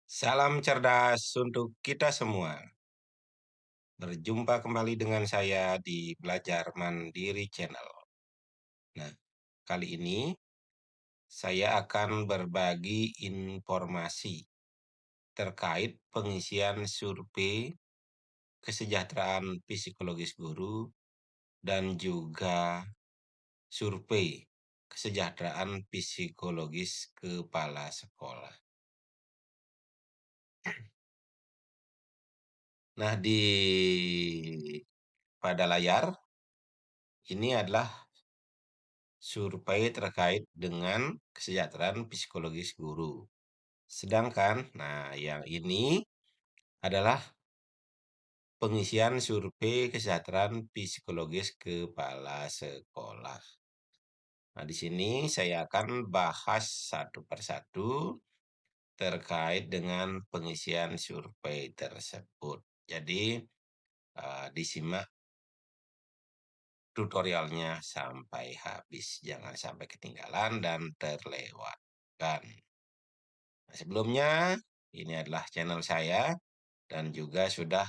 Salam cerdas untuk kita semua. Berjumpa kembali dengan saya di Belajar Mandiri Channel. Nah, kali ini saya akan berbagi informasi terkait pengisian survei kesejahteraan psikologis guru dan juga survei kesejahteraan psikologis kepala sekolah. Nah, pada layar ini adalah survei terkait dengan kesejahteraan psikologis guru. Sedangkan, yang ini adalah pengisian survei kesejahteraan psikologis kepala sekolah. Nah, di sini saya akan bahas satu persatu terkait dengan pengisian survei tersebut. Jadi, disimak tutorialnya sampai habis. Jangan sampai ketinggalan dan terlewatkan. Nah, sebelumnya, ini adalah channel saya dan juga sudah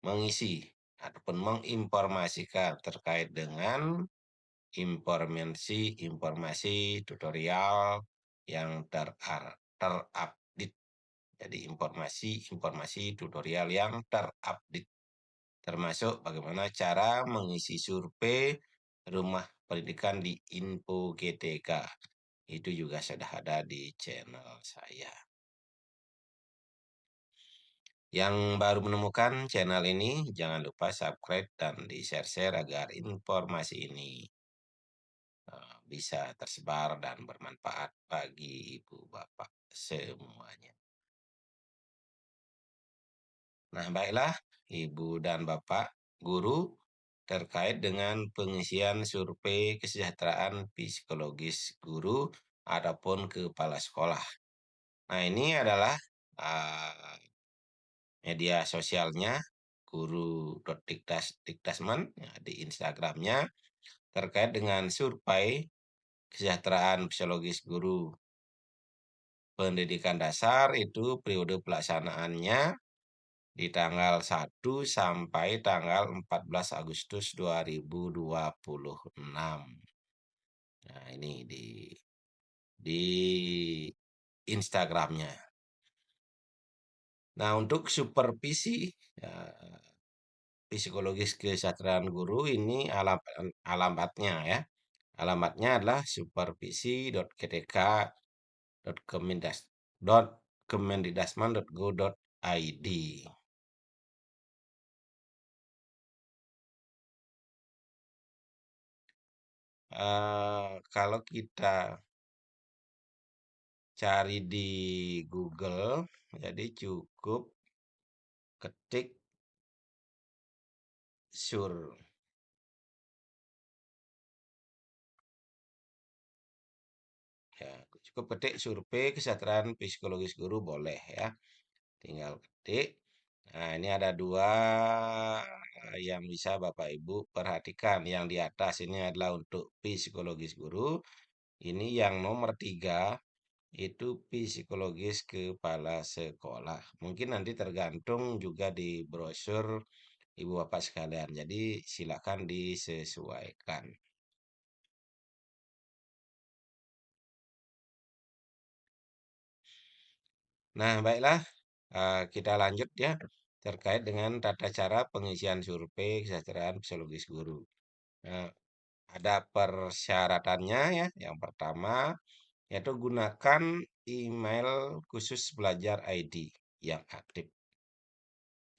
mengisi ataupun menginformasikan terkait dengan informasi tutorial yang terupdate. Jadi informasi tutorial yang terupdate, termasuk bagaimana cara mengisi survei rumah pendidikan di Info GTK. Itu juga sudah ada di channel saya. Yang baru menemukan channel ini, jangan lupa subscribe dan di-share agar informasi ini bisa tersebar dan bermanfaat bagi ibu bapak semuanya. Nah, baiklah ibu dan bapak guru terkait dengan pengisian survei kesejahteraan psikologis guru ataupun kepala sekolah. Nah, ini adalah media sosialnya guru.dikdasman di Instagramnya terkait dengan survei kesejahteraan psikologis guru pendidikan dasar itu periode pelaksanaannya di tanggal 1 sampai tanggal 14 Agustus 2026. Nah, ini di Instagramnya. Nah, untuk supervisi psikologis kesejahteraan guru ini alamatnya ya. Alamatnya adalah supervisi.gtk.kemendikdasman.go.id. Kalau kita cari di Google, jadi cukup ketik cukup ketik survei kesejahteraan psikologis guru boleh ya. Tinggal ketik. Nah, ini ada dua yang bisa Bapak Ibu perhatikan. Yang di atas ini adalah untuk psikologis guru. Ini yang nomor 3 itu psikologis kepala sekolah. Mungkin nanti tergantung juga di brosur Ibu Bapak sekalian. Jadi silakan disesuaikan. Nah, baiklah, kita lanjut ya terkait dengan tata cara pengisian survei kesejahteraan psikologis guru. Nah, ada persyaratannya ya. Yang pertama, yaitu gunakan email khusus belajar ID yang aktif.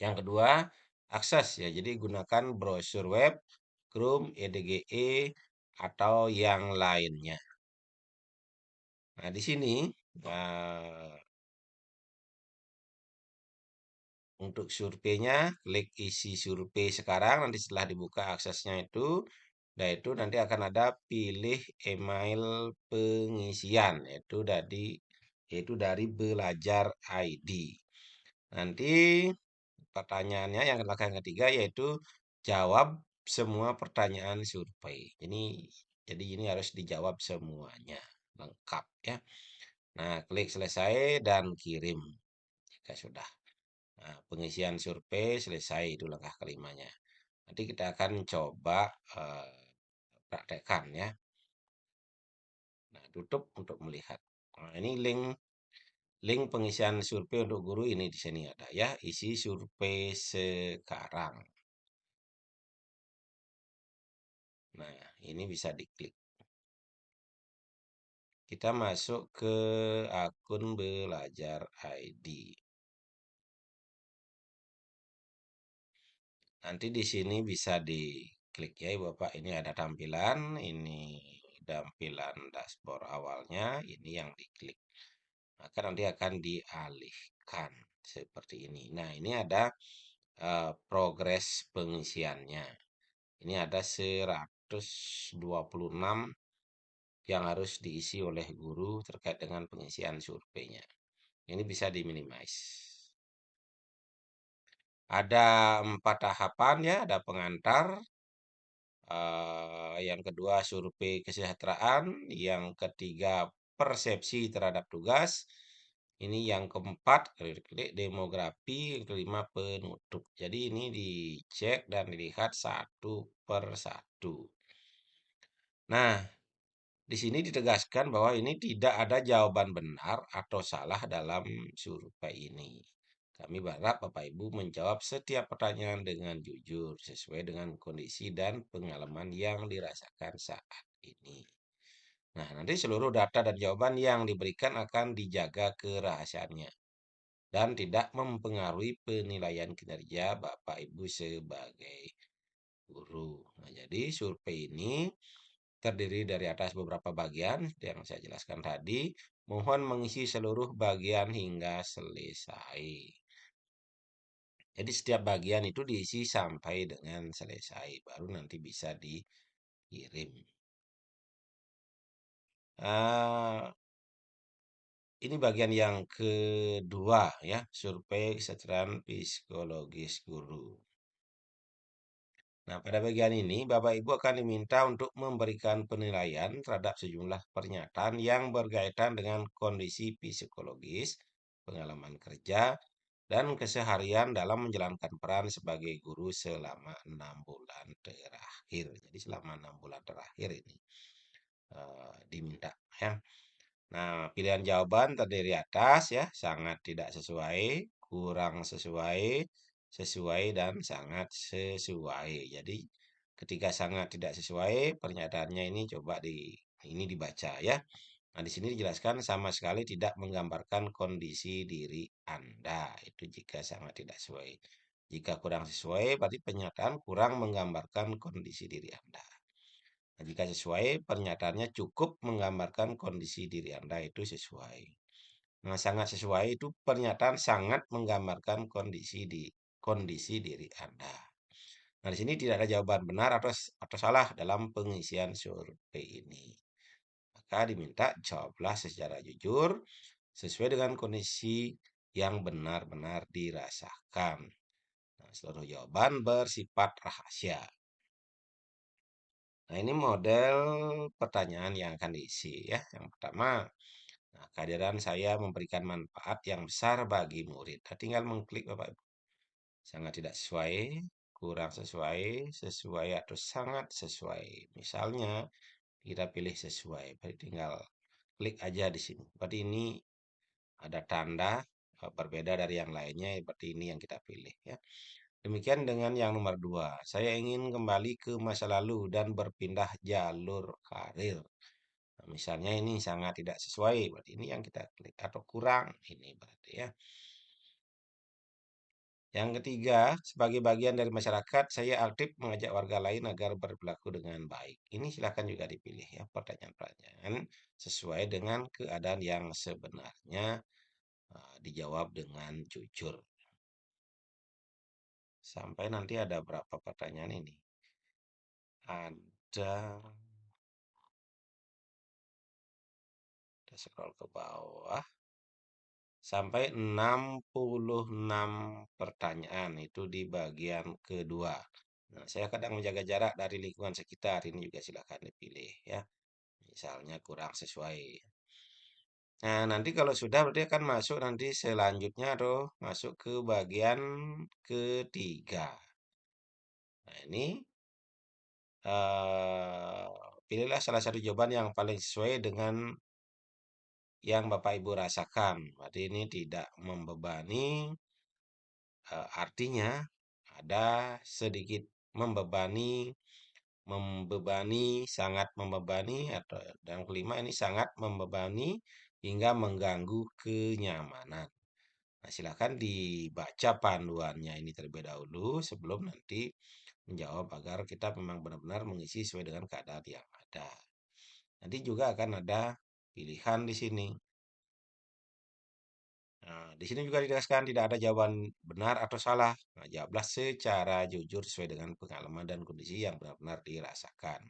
Yang kedua, akses ya. Jadi gunakan brosur web, Chrome, EDGE, atau yang lainnya. Nah, di sini untuk surveinya, klik isi survei sekarang. Nanti setelah dibuka aksesnya itu, nah itu nanti akan ada pilih email pengisian, yaitu dari Belajar ID. Nanti pertanyaannya yang ketiga yaitu jawab semua pertanyaan survei. Jadi ini harus dijawab semuanya lengkap ya. Nah, klik selesai dan kirim jika sudah. Nah, pengisian survei selesai, itu langkah kelimanya. Nanti kita akan coba praktekkan ya. Nah, tutup untuk melihat. Nah, ini link pengisian survei untuk guru ini di sini ada ya, isi survei sekarang. Nah, ini bisa diklik. Kita masuk ke akun Belajar ID. Nanti di sini bisa diklik ya, Bapak. Ini ada tampilan, ini tampilan dashboard awalnya, ini yang diklik. Maka nanti akan dialihkan seperti ini. Nah, ini ada progres pengisiannya. Ini ada 126 yang harus diisi oleh guru terkait dengan pengisian surveinya. Ini bisa diminimize. Ada 4 tahapan ya, ada pengantar, yang kedua survei kesejahteraan, yang ketiga persepsi terhadap tugas, ini yang keempat demografi, yang kelima penutup. Jadi ini dicek dan dilihat satu per satu. Nah, di sini ditegaskan bahwa ini tidak ada jawaban benar atau salah dalam survei ini. Kami berharap Bapak Ibu menjawab setiap pertanyaan dengan jujur sesuai dengan kondisi dan pengalaman yang dirasakan saat ini. Nah, nanti seluruh data dan jawaban yang diberikan akan dijaga kerahasiaannya dan tidak mempengaruhi penilaian kinerja Bapak Ibu sebagai guru. Nah, jadi survei ini terdiri dari atas beberapa bagian yang saya jelaskan tadi. Mohon mengisi seluruh bagian hingga selesai. Jadi setiap bagian itu diisi sampai dengan selesai, baru nanti bisa dikirim. Ini bagian yang kedua ya, survei kesejahteraan psikologis guru. Nah, pada bagian ini Bapak Ibu akan diminta untuk memberikan penilaian terhadap sejumlah pernyataan yang berkaitan dengan kondisi psikologis, pengalaman kerja, dan keseharian dalam menjalankan peran sebagai guru selama 6 bulan terakhir. Jadi selama 6 bulan terakhir ini diminta ya. Nah, pilihan jawaban terdiri atas ya, sangat tidak sesuai, kurang sesuai, sesuai, dan sangat sesuai. Jadi, ketika sangat tidak sesuai, pernyataannya ini coba ini dibaca ya. Nah, di sini dijelaskan sama sekali tidak menggambarkan kondisi diri Anda. Itu jika sangat tidak sesuai. Jika kurang sesuai, berarti pernyataan kurang menggambarkan kondisi diri Anda. Nah, jika sesuai, pernyataannya cukup menggambarkan kondisi diri Anda itu sesuai. Nah, sangat sesuai itu pernyataan sangat menggambarkan kondisi diri Anda. Nah, di sini tidak ada jawaban benar atau salah dalam pengisian survei ini. Maka diminta jawablah secara jujur sesuai dengan kondisi yang benar-benar dirasakan. Nah, seluruh jawaban bersifat rahasia. Nah, ini model pertanyaan yang akan diisi ya. Yang pertama, nah, kehadiran saya memberikan manfaat yang besar bagi murid. Nah, tinggal mengklik Bapak Ibu. Sangat tidak sesuai, kurang sesuai, sesuai atau sangat sesuai. Misalnya kita pilih sesuai, berarti tinggal klik aja di sini. Berarti ini ada tanda berbeda dari yang lainnya, berarti ini yang kita pilih ya. Demikian dengan yang nomor 2. Saya ingin kembali ke masa lalu dan berpindah jalur karir. Nah, misalnya ini sangat tidak sesuai, berarti ini yang kita klik. Atau kurang, ini berarti ya. Yang ketiga, sebagai bagian dari masyarakat, saya aktif mengajak warga lain agar berperilaku dengan baik. Ini silakan juga dipilih ya, pertanyaan-pertanyaan sesuai dengan keadaan yang sebenarnya, dijawab dengan jujur. Sampai nanti ada berapa pertanyaan ini? Ada, kita scroll ke bawah, sampai 66 pertanyaan itu di bagian kedua. Nah, saya kadang menjaga jarak dari lingkungan sekitar, ini juga silakan dipilih ya. Misalnya kurang sesuai. Nah, nanti kalau sudah berarti akan masuk nanti selanjutnya atau masuk ke bagian ketiga. Nah, ini eh, pilihlah salah satu jawaban yang paling sesuai dengan yang Bapak Ibu rasakan. Berarti ini tidak membebani, artinya ada sedikit membebani, membebani, sangat membebani, atau yang kelima ini sangat membebani hingga mengganggu kenyamanan. Nah, silakan dibaca panduannya ini terlebih dahulu sebelum nanti menjawab agar kita memang benar-benar mengisi sesuai dengan keadaan yang ada. Nanti juga akan ada pilihan di sini. Nah, di sini juga ditegaskan tidak ada jawaban benar atau salah. Nah, jawablah secara jujur sesuai dengan pengalaman dan kondisi yang benar-benar dirasakan.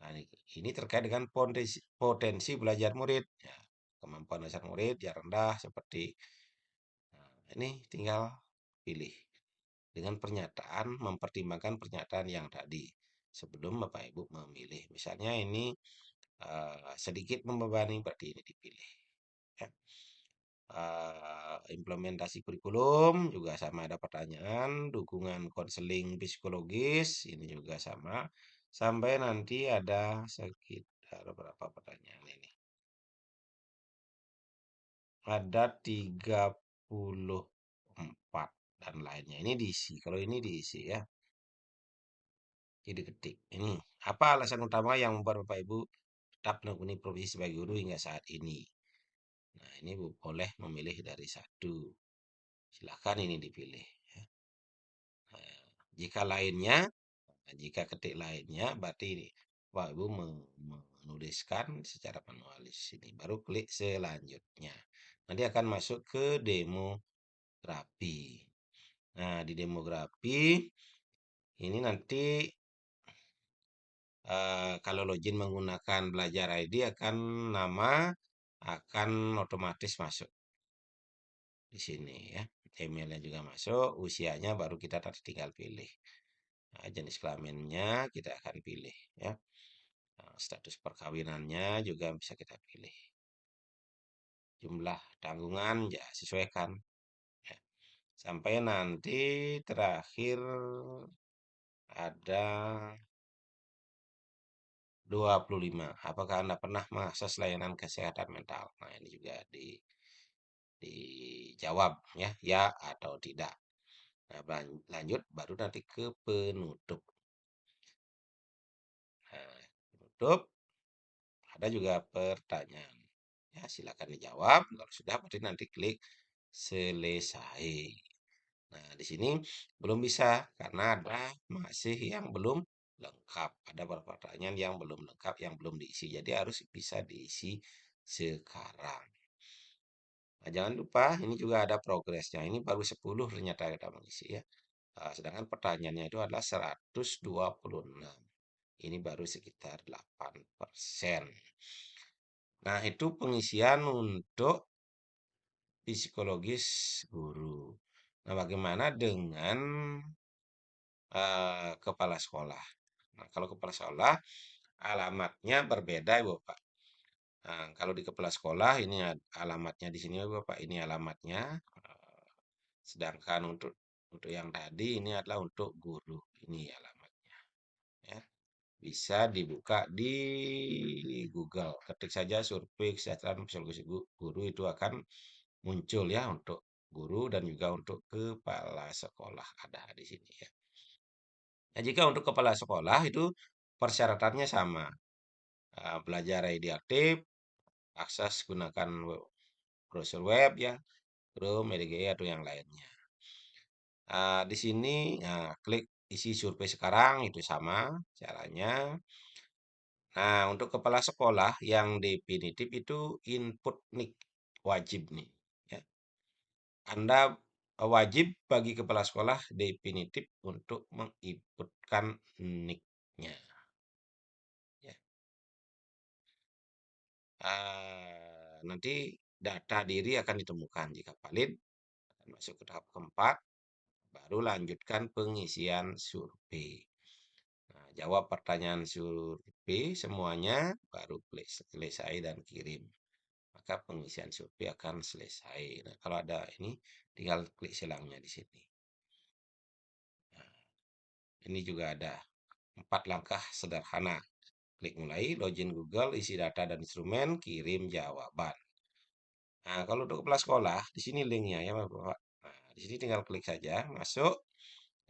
Nah, ini terkait dengan potensi belajar murid. Ya, kemampuan dasar murid yang rendah seperti ini tinggal pilih dengan pernyataan mempertimbangkan pernyataan yang tadi sebelum Bapak Ibu memilih. Misalnya ini sedikit membebani berarti ini dipilih. Ya. Implementasi kurikulum juga sama ada pertanyaan, dukungan konseling psikologis ini juga sama. Sampai nanti ada sekitar berapa pertanyaan ini? Ada 34 dan lainnya. Ini diisi. Kalau ini diisi ya. Jadi ketik. Ini apa alasan utama yang membuat Bapak Ibu tetap menekuni profesi sebagai guru hingga saat ini? Nah, ini boleh memilih dari satu. Silakan ini dipilih. Ya. Nah, jika lainnya, jika ketik lainnya, berarti ini Bapak Ibu menuliskan secara manual di sini. Baru klik selanjutnya. Nanti akan masuk ke demografi. Nah, di demografi ini nanti kalau login menggunakan belajar ID akan nama akan otomatis masuk di sini ya. Emailnya juga masuk, usianya baru kita tadi tinggal pilih. Nah, jenis kelaminnya kita akan pilih ya. Nah, status perkawinannya juga bisa kita pilih. Jumlah tanggungan ya sesuaikan ya. Sampai nanti terakhir ada 25. Apakah Anda pernah mengakses layanan kesehatan mental? Nah, ini juga dijawab ya, ya atau tidak. Nah, lanjut baru nanti ke penutup. Nah, penutup ada juga pertanyaan. Ya, silakan dijawab. Kalau sudah berarti nanti klik selesai. Nah, di sini belum bisa karena ada masih yang belum lengkap. Ada beberapa pertanyaan yang belum lengkap, yang belum diisi. Jadi harus bisa diisi sekarang. Nah, jangan lupa ini juga ada progresnya. Ini baru 10 ternyata kita mengisi ya. Sedangkan pertanyaannya itu adalah 126. Ini baru sekitar 8%. Nah, itu pengisian untuk psikologis guru. Nah, bagaimana dengan kepala sekolah? Nah, kalau kepala sekolah alamatnya berbeda, Ibu Pak. Nah, kalau di kepala sekolah ini alamatnya di sini, Ibu Pak. Ini alamatnya. Sedangkan untuk yang tadi ini adalah untuk guru. Ini alamatnya. Ya. Bisa dibuka di Google. Ketik saja survei kesejahteraan psikologis guru itu akan muncul ya untuk guru dan juga untuk kepala sekolah ada di sini ya. Nah, jika untuk kepala sekolah itu persyaratannya sama. Belajar ID aktif, akses gunakan browser web ya, Chrome, EDGE atau yang lainnya. Di sini klik isi survei sekarang itu sama caranya. Nah, untuk kepala sekolah yang definitif itu input nik wajib nih. Ya. Anda wajib bagi kepala sekolah definitif untuk menginputkan niknya. Ya. Nanti data diri akan ditemukan jika valid akan masuk ke tahap keempat, baru lanjutkan pengisian survei. Nah, jawab pertanyaan survei semuanya, baru klik selesai dan kirim. maka pengisian survei akan selesai. Nah, kalau ada ini tinggal klik silangnya di sini. Nah, ini juga ada 4 langkah sederhana. Klik mulai, login Google, isi data dan instrumen, kirim jawaban. Nah, kalau untuk kepala sekolah, di sini linknya ya, Bapak. Nah, di sini tinggal klik saja, masuk,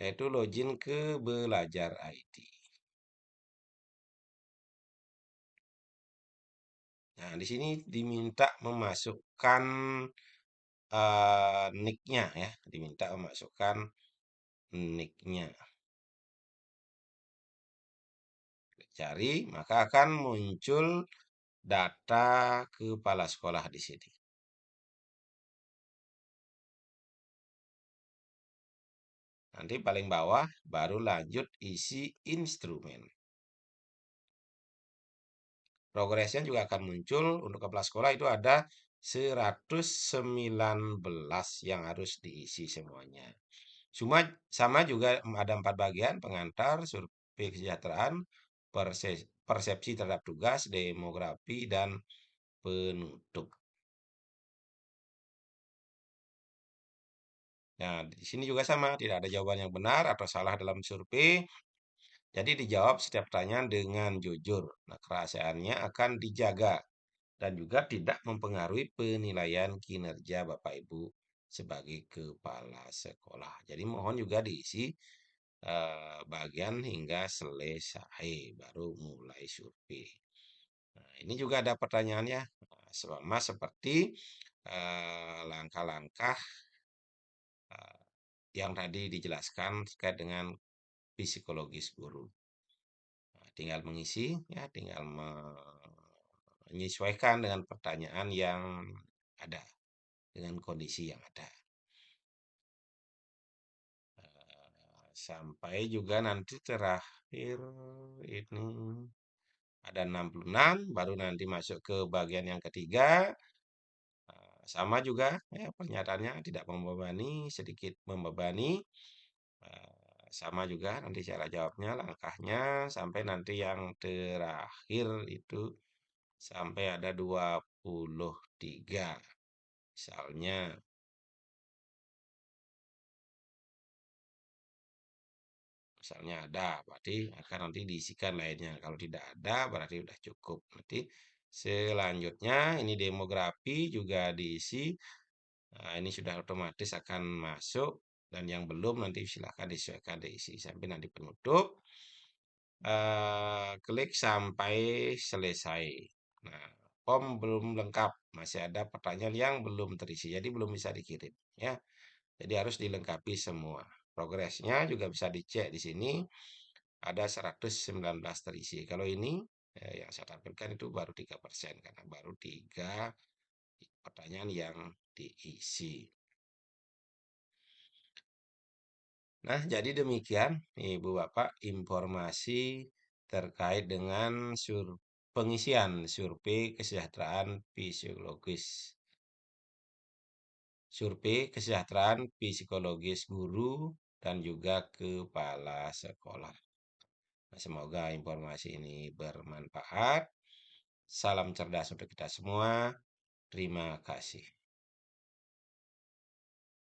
yaitu login ke Belajar ID. Nah, di sini diminta memasukkan nicknya ya, diminta memasukkan nicknya. Cari, maka akan muncul data kepala sekolah di sini. Nanti paling bawah baru lanjut isi instrumen. Progresnya juga akan muncul untuk kepala sekolah itu ada 119 yang harus diisi semuanya. Cuma sama juga ada 4 bagian, pengantar, survei kesejahteraan, persepsi terhadap tugas, demografi, dan penutup. Nah, di sini juga sama, tidak ada jawaban yang benar atau salah dalam survei. Jadi dijawab setiap pertanyaan dengan jujur. Nah, kerahasiaannya akan dijaga dan juga tidak mempengaruhi penilaian kinerja Bapak Ibu sebagai kepala sekolah. Jadi mohon juga diisi bagian hingga selesai, baru mulai survei. Nah, ini juga ada pertanyaannya, sama seperti langkah-langkah eh, yang tadi dijelaskan terkait dengan psikologis guru. Nah, tinggal mengisi, ya, tinggal menyesuaikan dengan pertanyaan yang ada, dengan kondisi yang ada. Sampai juga nanti terakhir ini ada 66, baru nanti masuk ke bagian yang ketiga. Sama juga, ya, pernyataannya tidak membebani, sedikit membebani. Sama juga nanti cara jawabnya, langkahnya, sampai nanti yang terakhir itu sampai ada 23. Misalnya ada, berarti akan nanti diisikan lainnya. Kalau tidak ada, berarti sudah cukup. Nanti selanjutnya ini demografi juga diisi. Nah, ini sudah otomatis akan masuk. Dan yang belum nanti silahkan disesuaikan diisi sampai nanti penutup. Klik sampai selesai. Nah, form belum lengkap, masih ada pertanyaan yang belum terisi, jadi belum bisa dikirim ya. Jadi harus dilengkapi semua. Progresnya juga bisa dicek di sini. Ada 119 terisi. Kalau ini yang saya tampilkan itu baru 3% karena baru 3 pertanyaan yang diisi. Nah, jadi demikian Ibu Bapak informasi terkait dengan pengisian survei kesejahteraan psikologis. Survei kesejahteraan psikologis guru dan juga kepala sekolah. Nah, semoga informasi ini bermanfaat. Salam cerdas untuk kita semua. Terima kasih.